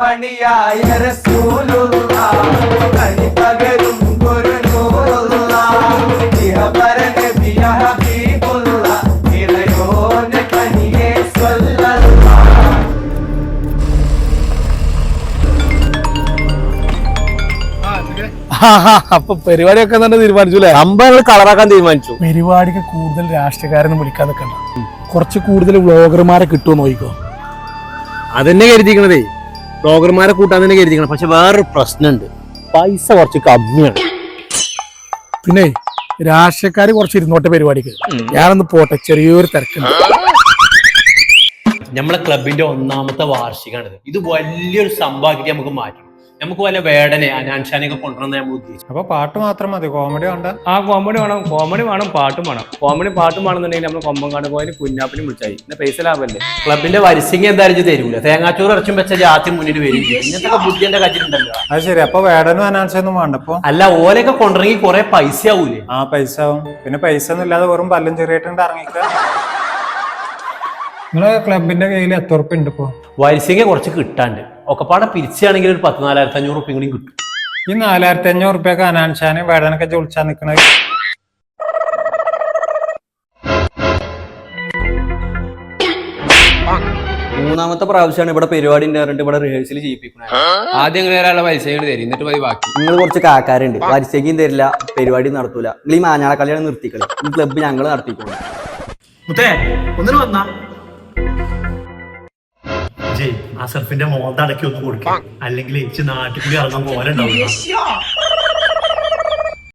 മണിയായ റസൂലുള്ളാഹ് കനി പകരും ഗുരുനൂറുള്ളാഹ് ഇഹബര നബിയ ഹബീബുള്ളാഹ് ഇറയോനെ കനിയെ സ്വല്ലല്ലാഹ്. അപ്പൊ പരിപാടിയൊക്കെ തന്നെ തീരുമാനിച്ചു. സംഭവങ്ങൾ കളറാക്കാൻ തീരുമാനിച്ചു. പരിപാടിക്ക് കൂടുതൽ രാഷ്ട്രീയക്കാരൊന്നും വിളിക്കാൻ നിൽക്കണ്ട, കുറച്ച് കൂടുതൽ വ്ളോഗർമാരെ കിട്ടുമോ നോക്കിക്കോ. അതന്നെ കരുതിക്കണതേ, ബ്ലോഗർമാരെ കൂട്ടാൻ തന്നെ കരുതിക്കണം. പക്ഷെ വേറൊരു പ്രശ്നമുണ്ട്, പൈസ കുറച്ച് കമ്മിയാണ്. പിന്നെ രാഷ്ട്രീയക്കാര് കുറച്ച് ഇരുന്നോട്ടെ പരിപാടിക്ക്, ഞാനൊന്ന് പോട്ടെ, ചെറിയൊരു തിരക്കുണ്ട്. നമ്മളെ ക്ലബിന്റെ 1ാമത്തെ വാർഷികമാണിത്. ഇത് വലിയൊരു സംഭവമാക്കി നമുക്ക് മാറ്റണം. നമുക്ക് വല്ല വേടനെ അനാൻഷാനെയൊക്കെ കൊണ്ടുവന്ന് നമ്മൾ ഉദ്ദേശിച്ചു. അപ്പൊ പാട്ട് മാത്രം മതി, കോമഡി വേണ്ട? കോമഡി വേണം, പാട്ടും വേണം. പാട്ടും വേണമെന്നുണ്ടെങ്കിൽ നമ്മൾ കൊമ്പങ്കാട് പോയി കുഞ്ഞാപ്പിനും വിളിച്ചായി, പിന്നെ പൈസ ലാഭല്ലേ. ക്ലബിന്റെ വരിസിംഗ് എന്തായാലും തരൂല. തേങ്ങാച്ചോറ് ഇറച്ചും വെച്ച ജാതി മുന്നിൽ വരും. ഇങ്ങനത്തെ ബുദ്ധിന്റെ കച്ചിട്ടുണ്ടല്ലോ. അത് ശരി. അപ്പൊ വേടനും അനാൻസൊന്നും വേണ്ട ഇപ്പൊ? അല്ല, ഓലൊക്കെ കൊണ്ടുവരെങ്കിൽ കുറെ പൈസ ആവൂലേ? ആ പൈസ ആവും. പിന്നെ പൈസ ഒന്നും ഇല്ലാതെ വെറും പല്ലും ചെറിയിട്ടുണ്ട് ഇറങ്ങിക്ക. നിങ്ങളെ ക്ലബിന്റെ കയ്യിൽ എത്ര ഉറുപ്പ്യ ഉണ്ട് ഇപ്പൊ? വരിസിംഗ് കുറച്ച് കിട്ടാണ്ട്, ഒക്കെപ്പാടെ പിരിച്ചാണെങ്കിൽ ഒരു 14,500 ഉറുപ്പ്യ കൂടി കിട്ടും. ഈ 4,500 ഉറുപ്പ്യൊക്കെ അനാൻഷാനെ വേടനൊക്കെ വിളിച്ചാ നിക്കണത്. മൂന്നാമത്തെ പ്രാവശ്യമാണ് ഇവിടെ പരിപാടി ഉണ്ടായിട്ട് ഇവിടെ റിഹേഴ്സൽ ചെയ്യിപ്പിക്കുന്നത്. ആദ്യം ഇങ്ങനെ ഒരാളെ പൈസ തരും, എന്നിട്ട് മതി ബാക്കി. നിങ്ങൾ കുറച്ച് കാക്കാരുണ്ട്, വരിസയ്ക്കും തരില്ല, പരിപാടി നടത്തൂല. നിങ്ങൾ ഈ മാഞ്ഞാള കല്യാണം നിർത്തിക്കളി, ഈ ക്ലബ്ബ് ഞങ്ങൾ നടത്തിക്കോളൂ. അസർഫിന്റെ മോന്ത അടക്കി ഒന്ന് കൊടുക്കാം, അല്ലെങ്കിൽ നാട്ടിൽ കൂടി ഇറങ്ങാൻ പോലെ ഉണ്ടാവില്ല.